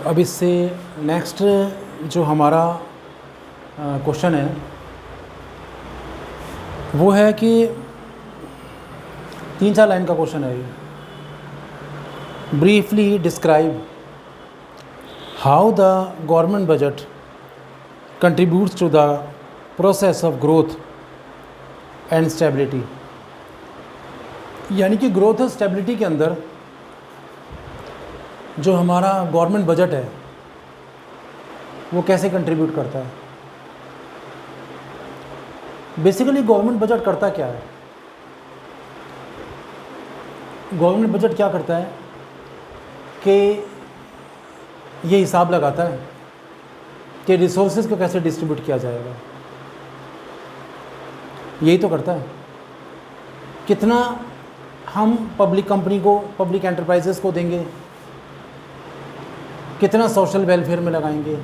अब इससे नेक्स्ट जो हमारा क्वेश्चन है वो है कि 3-4 लाइन का क्वेश्चन है ये। Briefly describe how the government budget contributes to the process of growth and stability. यानी कि ग्रोथ और स्टेबिलिटी के अंदर जो हमारा गवर्नमेंट बजट है वो कैसे कंट्रीब्यूट करता है। बेसिकली गवर्नमेंट बजट करता क्या है? गवर्नमेंट बजट क्या करता है कि ये हिसाब लगाता है कि रिसोर्सेज को कैसे डिस्ट्रीब्यूट किया जाएगा। यही तो करता है। कितना हम पब्लिक कंपनी को, पब्लिक एंटरप्राइजेस को देंगे, कितना सोशल वेलफेयर में लगाएंगे,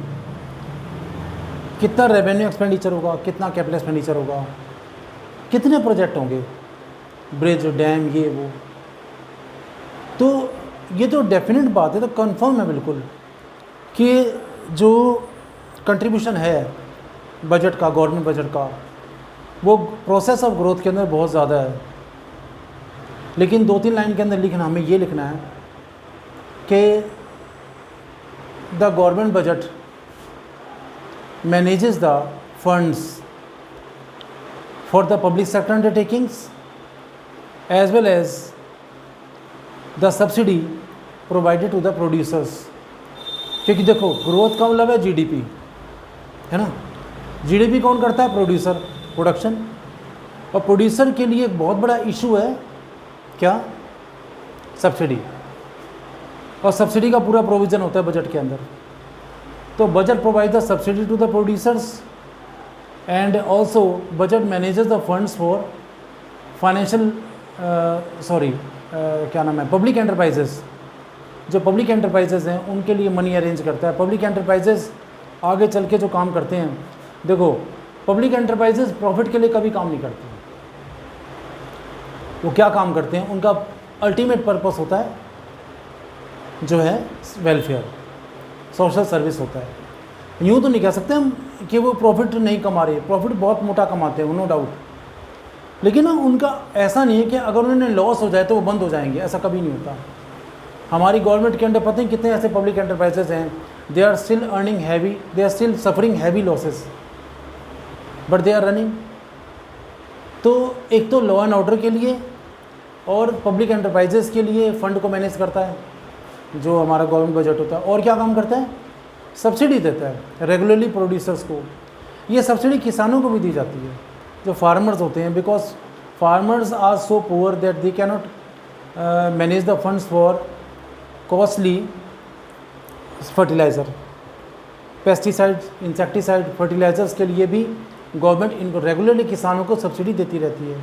कितना रेवेन्यू एक्सपेंडिचर होगा, कितना कैपिटल एक्सपेंडिचर होगा, कितने प्रोजेक्ट होंगे, ब्रिज, डैम, ये वो। तो ये तो डेफिनेट बात है, तो कंफर्म है बिल्कुल कि जो कंट्रीब्यूशन है बजट का, गवर्नमेंट बजट का, वो प्रोसेस ऑफ ग्रोथ के अंदर बहुत ज़्यादा है। लेकिन 2-3 लाइन के अंदर लिखना, हमें ये लिखना है कि the government budget manages the funds for the public sector undertakings as well as the subsidy provided to the producers। क्योंकि देखो ग्रोथ का मतलब है जीडीपी, है ना। जीडीपी कौन करता है? Producer, production. और प्रोड्यूसर के लिए एक बहुत बड़ा इशू है क्या? सब्सिडी। और सब्सिडी का पूरा प्रोविज़न होता है बजट के अंदर। तो budget provide the subsidy to the producers and also budget manages the funds for financial क्या नाम है, पब्लिक एंटरप्राइजेस। जो पब्लिक एंटरप्राइजेस हैं उनके लिए मनी अरेंज करता है। पब्लिक एंटरप्राइजेस आगे चल के जो काम करते हैं, देखो पब्लिक एंटरप्राइजेस प्रॉफिट के लिए कभी काम नहीं करते। वो क्या काम करते हैं? उनका अल्टीमेट पर्पस होता है जो है वेलफेयर, सोशल सर्विस होता है। यूँ तो नहीं कह सकते हम कि वो प्रॉफिट नहीं कमा रहे, प्रॉफिट बहुत मोटा कमाते हैं, नो डाउट। लेकिन ना उनका ऐसा नहीं है कि अगर उन्हें लॉस हो जाए तो वो बंद हो जाएंगे, ऐसा कभी नहीं होता। हमारी गवर्नमेंट के अंदर पता नहीं कितने ऐसे पब्लिक एंटरप्राइजेज हैं, they are still earning heavy, they are still suffering heavy losses, but they are running. तो एक तो लॉ एंड ऑर्डर के लिए और पब्लिक एंटरप्राइजेज के लिए फ़ंड को मैनेज करता है जो हमारा गवर्नमेंट बजट होता है। और क्या काम करता है? सब्सिडी देता है रेगुलरली प्रोड्यूसर्स को। ये सब्सिडी किसानों को भी दी जाती है जो फार्मर्स होते हैं, because farmers are so poor that they can not manage the funds for costly fertiliser, pesticide, insecticide, fertilisers के लिए भी गवर्नमेंट इनको रेगुलरली किसानों को सब्सिडी देती रहती है।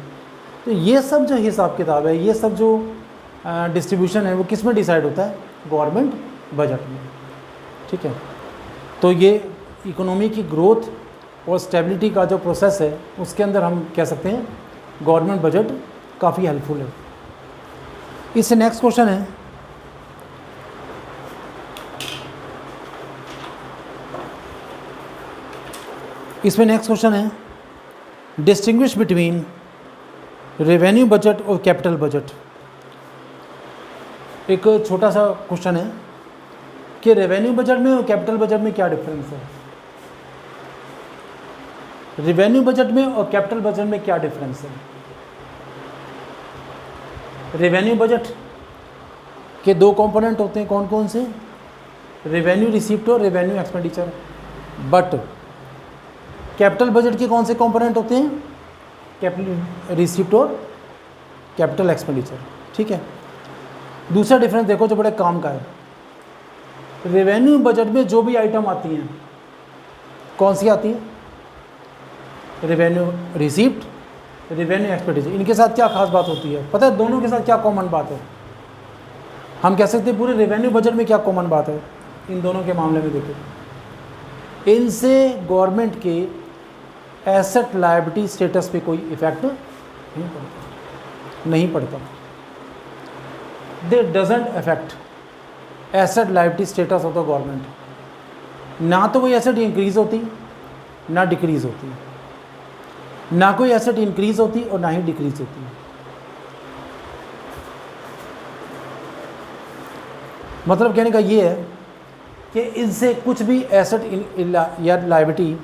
तो ये सब जो हिसाब किताब है, ये सब जो डिस्ट्रीब्यूशन है, वो किस में डिसाइड होता है? गवर्नमेंट बजट में। ठीक है। तो ये इकोनॉमी की ग्रोथ और स्टेबिलिटी का जो प्रोसेस है उसके अंदर हम कह सकते हैं गवर्नमेंट बजट काफ़ी हेल्पफुल है। इससे नेक्स्ट क्वेश्चन है, इसमें नेक्स्ट क्वेश्चन है डिस्टिंग्विश बिटवीन रेवेन्यू बजट और कैपिटल बजट। एक छोटा सा क्वेश्चन है कि रेवेन्यू बजट में और कैपिटल बजट में क्या डिफरेंस है। रेवेन्यू बजट में और कैपिटल बजट में क्या डिफरेंस है? रेवेन्यू बजट के 2 कंपोनेंट होते हैं, कौन कौन से? रेवेन्यू रिसीप्ट और revenue expenditure. But capital budget के कौन से कंपोनेंट होते हैं? कैपिटल रिसीप्ट और कैपिटल एक्सपेंडिचर। ठीक है। दूसरा डिफरेंस देखो जो बड़े काम का है, रेवेन्यू बजट में जो भी आइटम आती हैं, कौन सी आती है? Revenue receipt, revenue expenditure. इनके साथ क्या खास बात होती है पता है? दोनों के साथ क्या कॉमन बात है? हम कह सकते हैं पूरे रेवेन्यू बजट में क्या कॉमन बात है इन दोनों के मामले में? देखो, इनसे गवर्नमेंट के एसेट लायबिलिटी स्टेटस पे कोई इफेक्ट नहीं पड़ता। दे doesn't affect asset liability status of the government, ना तो कोई एसेट इंक्रीज होती ना डिक्रीज होती, ना कोई एसेट इंक्रीज होती और ना ही डिक्रीज होती। मतलब कहने का ये है कि इनसे कुछ भी एसेट या लायबिलिटी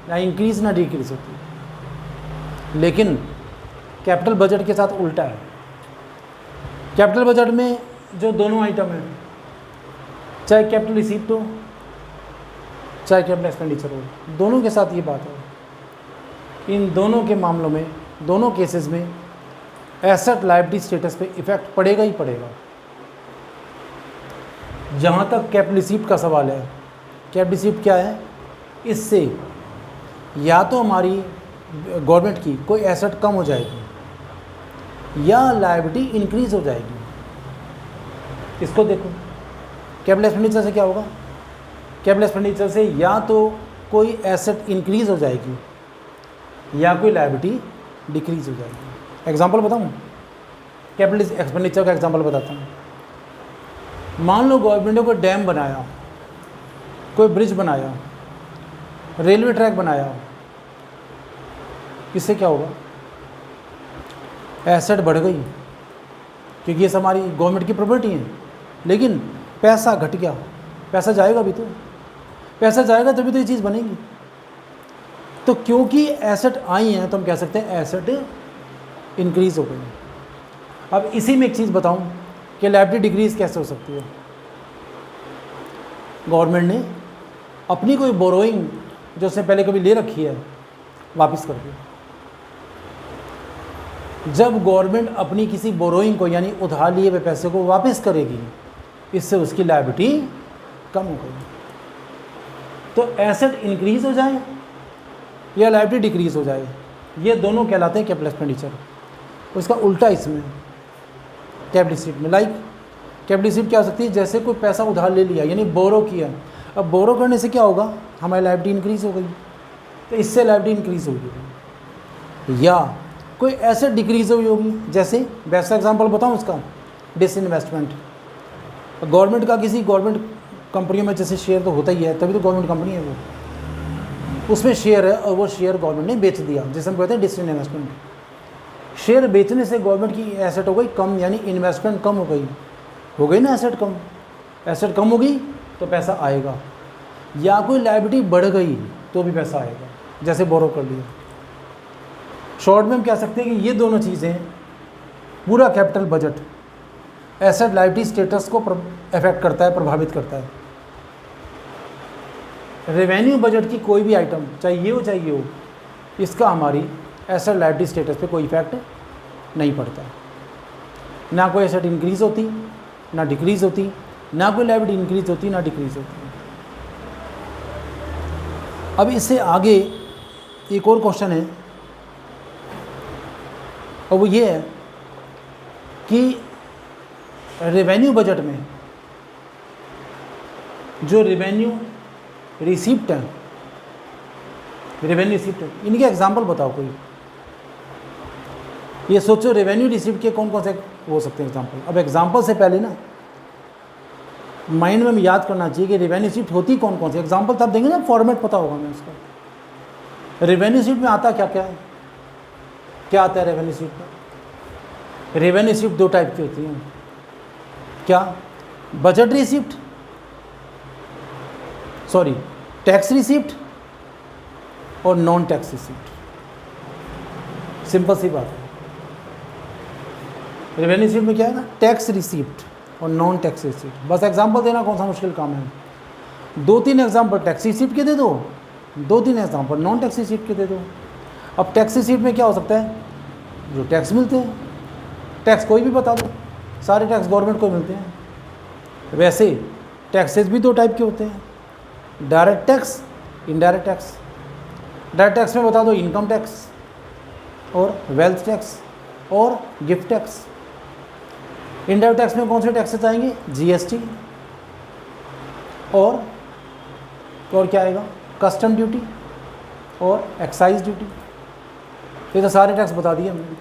ना इंक्रीज ना डिक्रीज होती। लेकिन कैपिटल बजट के साथ उल्टा है। कैपिटल बजट में जो दोनों आइटम हैं, चाहे कैपिटल रिसीप्ट हो चाहे कैपिटल एक्सपेंडिचर हो, दोनों के साथ ये बात है, इन दोनों के मामलों में, दोनों केसेस में एसेट लायबिलिटी स्टेटस पे इफेक्ट पड़ेगा ही पड़ेगा। जहाँ तक कैपिटल रिसीप्ट का सवाल है, कैपिटल रिसीप्ट क्या है? इससे या तो हमारी गवर्नमेंट की कोई एसेट कम हो जाएगी या लायबिलिटी इंक्रीज हो जाएगी। इसको देखो, कैपिटल एक्सपेंडिचर से क्या होगा? कैपिटल एक्सपेंडिचर से या तो कोई एसेट इंक्रीज हो जाएगी या कोई लायबिलिटी डिक्रीज हो जाएगी। एग्जांपल बताऊं? कैपिटल एक्सपेंडिचर का एग्जांपल बताता हूँ। मान लो गवर्नमेंट ने कोई डैम बनाया, कोई ब्रिज बनाया, रेलवे ट्रैक बनाया, इससे क्या होगा? एसेट बढ़ गई क्योंकि ये सब हमारी गवर्नमेंट की प्रॉपर्टी है, लेकिन पैसा घट गया। पैसा जाएगा भी, तो पैसा जाएगा तभी तो ये चीज़ बनेगी। तो क्योंकि एसेट आई हैं तो हम कह सकते हैं एसेट इंक्रीज हो गई। अब इसी में एक चीज़ बताऊं कि लायबिलिटी डिक्रीज कैसे हो सकती है। गवर्नमेंट ने अपनी कोई बोरोइंग जो उसने पहले कभी ले रखी है वापस कर दी। जब गवर्नमेंट अपनी किसी बोरोइंग को यानी उधार लिए हुए पैसे को वापस करेगी, इससे उसकी लायबिलिटी कम हो गई। तो एसेट इंक्रीज हो जाए या लायबिलिटी डिक्रीज हो जाए, ये दोनों कहलाते हैं कैपिटल एक्सपेंडिचर। उसका उल्टा इसमें कैपिटल रिसीप्ट में, लाइक कैपिटल रिसीप्ट क्या हो सकती है? जैसे कोई पैसा उधार ले लिया यानी बोरो किया। अब बोरो करने से क्या होगा? हमारी लायबिलिटी इंक्रीज हो गई, तो इससे लायबिलिटी इंक्रीज होगी। या कोई एसेट डिक्रीज हुई होगी, जैसे बेस्ट एग्जांपल बताऊं उसका, डिसइन्वेस्टमेंट। गवर्नमेंट का किसी गवर्नमेंट कंपनियों में जैसे शेयर तो होता ही है, तभी तो गवर्नमेंट कंपनी है वो, उसमें शेयर है और वो शेयर गवर्नमेंट ने बेच दिया, जिसे हम कहते हैं डिसइन्वेस्टमेंट। शेयर बेचने से गवर्नमेंट की एसेट हो गई कम, यानी इन्वेस्टमेंट कम हो गई ना, एसेट कम। एसेट कम होगी तो पैसा आएगा, या कोई लायबिलिटी बढ़ गई तो भी पैसा आएगा, जैसे बोरो कर लिया। शॉर्ट में हम कह सकते हैं कि ये दोनों चीज़ें, पूरा capital budget asset liability status को अफेक्ट करता है, प्रभावित करता है। रेवेन्यू बजट की कोई भी आइटम, चाहे ये हो, इसका हमारी एसेट लायबिलिटी स्टेटस पे कोई इफेक्ट नहीं पड़ता। ना कोई एसेट इंक्रीज होती ना डिक्रीज होती, ना कोई लायबिलिटी इंक्रीज होती ना डिक्रीज होती। अब इससे आगे एक और क्वेश्चन है, और वो ये है कि रेवेन्यू बजट में जो रेवेन्यू रिसीप्ट है, इनके एग्जाम्पल बताओ कोई। ये सोचो रेवेन्यू रिसीप्ट के कौन कौन से हो सकते हैं एग्जाम्पल। अब एग्जाम्पल से पहले ना माइंड में याद करना चाहिए कि रेवेन्यू रिसीप्ट होती कौन कौन सी। एग्जाम्पल तब देंगे ना, फॉर्मेट पता होगा हमें उसका। रेवेन्यू रिसीप्ट में आता क्या क्या है? क्या आता है रेवेन्यू रिसीप्ट में? रेवेन्यू रिसीप्ट दो टाइप की होती हैं। क्या? Budget receipt, sorry tax receipt और नॉन टैक्स रिसीप्ट। सिंपल सी बात है। रेवेन्यू रिसीप्ट में क्या है ना, टैक्स रिसीप्ट और नॉन टैक्स रिसीप्ट। बस एग्जांपल देना कौन सा मुश्किल काम है। 2-3 एग्जांपल टैक्स रिसीप्ट के दे दो, 2-3 एग्जांपल नॉन टैक्स रिसीप्ट के दे दो। अब टैक्स रिसीप्ट में क्या हो सकता है? जो टैक्स मिलते हैं, टैक्स कोई भी बता दो, सारे टैक्स गवर्नमेंट को मिलते हैं। वैसे टैक्सेस भी दो टाइप के होते हैं, direct tax, indirect tax. Direct tax में बता दो इनकम टैक्स और वेल्थ टैक्स और गिफ्ट टैक्स। इनडायरेक्ट टैक्स में कौन से टैक्सेस आएंगे? जीएसटी और क्या आएगा? कस्टम ड्यूटी और एक्साइज ड्यूटी। ये तो सारे टैक्स बता दिए हमने।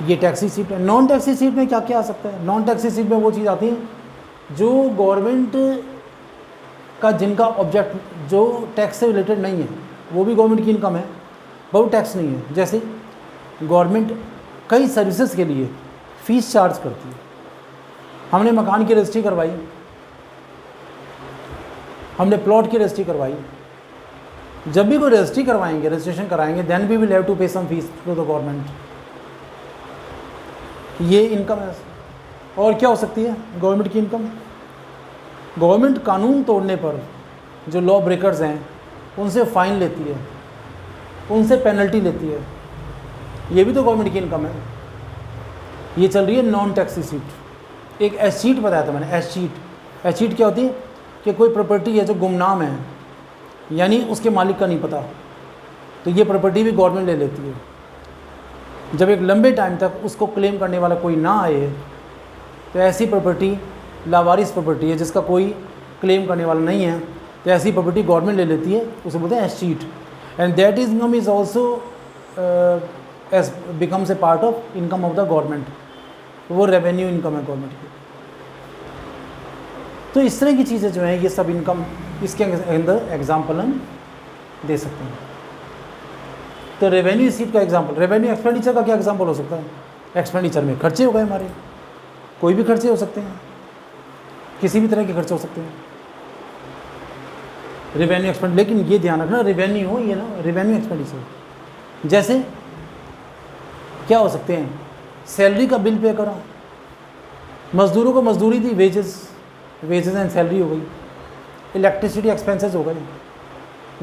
ये टैक्स रिसीप्ट है। नॉन टैक्स रिसीप्ट में क्या क्या आ सकता है? नॉन टैक्स रिसीप्ट में वो चीज़ आती है जो गवर्नमेंट का, जिनका ऑब्जेक्ट जो टैक्स से रिलेटेड नहीं है, वो भी गवर्नमेंट की इनकम है, बहुत टैक्स नहीं है। जैसे गवर्नमेंट कई सर्विसेज के लिए फ़ीस चार्ज करती है। हमने मकान की रजिस्ट्री करवाई, हमने प्लॉट की रजिस्ट्री करवाई। जब भी कोई रजिस्ट्री करवाएंगे, रजिस्ट्रेशन कराएंगे, then we will have to pay some fees to the government. ये इनकम है। और क्या हो सकती है गवर्नमेंट की इनकम? गवर्नमेंट कानून तोड़ने पर जो लॉ ब्रेकर्स हैं उनसे फ़ाइन लेती है, उनसे पेनल्टी लेती है। ये भी तो गवर्नमेंट की इनकम है। ये चल रही है नॉन टैक्स रिसीप्ट। एक एस शीट बताया था मैंने, एस शीट। एस शीट क्या होती है कि कोई प्रॉपर्टी है जो गुमनाम है, यानी उसके मालिक का नहीं पता, तो ये प्रॉपर्टी भी गवर्नमेंट ले लेती है। जब एक लंबे टाइम तक उसको क्लेम करने वाला कोई ना आए, तो ऐसी प्रॉपर्टी लावारिस प्रॉपर्टी है जिसका कोई क्लेम करने वाला नहीं है, तो ऐसी प्रॉपर्टी गवर्नमेंट ले लेती है, उसे बोलते हैं S sheet. And that income is also as becomes a part of income of the government. वो रेवेन्यू इनकम है गवर्नमेंट की। तो इस तरह की चीज़ें जो हैं, ये सब इनकम इसके अंदर एग्जाम्पल हम दे सकते हैं। तो रेवेन्यू रिसीप्ट का एग्जाम्पल, रेवेन्यू एक्सपेंडिचर का क्या एग्जाम्पल हो सकता है? एक्सपेंडिचर में खर्चे हो गए हमारे, कोई भी खर्चे हो सकते हैं, किसी भी तरह के खर्चे हो सकते हैं। रेवेन्यू एक्सपेंड, लेकिन ये ध्यान रखना रेवेन्यू हो, ये ना रेवेन्यू एक्सपेंडिचर। जैसे क्या हो सकते हैं? सैलरी का बिल पे करा, मज़दूरों को मजदूरी दी, वेजेस एंड सैलरी हो गई। इलेक्ट्रिसिटी एक्सपेंसेस हो गए।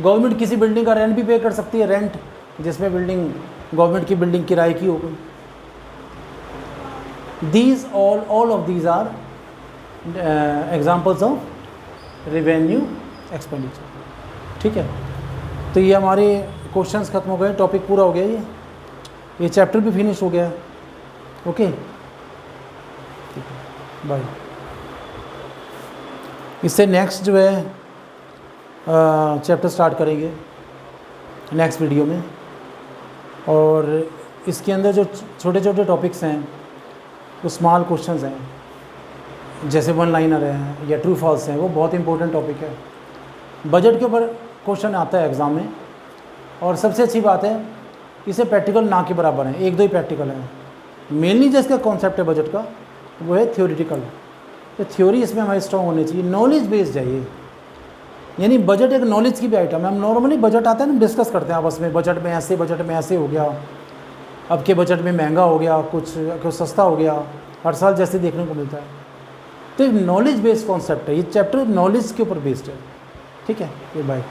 गवर्नमेंट किसी बिल्डिंग का रेंट भी पे कर सकती है, रेंट जिसमें बिल्डिंग गवर्नमेंट की बिल्डिंग किराए की हो गई। These all of these are examples of revenue expenditure. ठीक है, तो ये हमारे क्वेश्चंस खत्म हो गए, टॉपिक पूरा हो गया, ये चैप्टर भी फिनिश हो गया। ओके, ठीक है, बाय। इससे नेक्स्ट जो है चैप्टर स्टार्ट करेंगे नेक्स्ट वीडियो में। और इसके अंदर जो छोटे छोटे टॉपिक्स हैं, वो स्मॉल क्वेश्चंस हैं, जैसे वन लाइनर हैं या ट्रू फॉल्स हैं, वो बहुत इंपॉर्टेंट टॉपिक है। बजट के ऊपर क्वेश्चन आता है एग्ज़ाम में, और सबसे अच्छी बात है इसे प्रैक्टिकल ना के बराबर है, एक दो ही प्रैक्टिकल है। मेनली जिसका कॉन्सेप्ट है बजट का वो है थ्योरेटिकल। तो थ्योरी इसमें हमारी स्ट्रॉन्ग होनी चाहिए, नॉलेज बेस्ड है ये, यानी बजट एक नॉलेज की भी आइटम है। हम नॉर्मली बजट आता है ना, डिस्कस करते हैं आपस में, बजट में ऐसे हो गया, अब के बजट में महंगा हो गया, कुछ सस्ता हो गया, हर साल जैसे देखने को मिलता है। तो एक नॉलेज बेस्ड कॉन्सेप्ट है ये चैप्टर, नॉलेज के ऊपर बेस्ड है। ठीक है, ये बाय।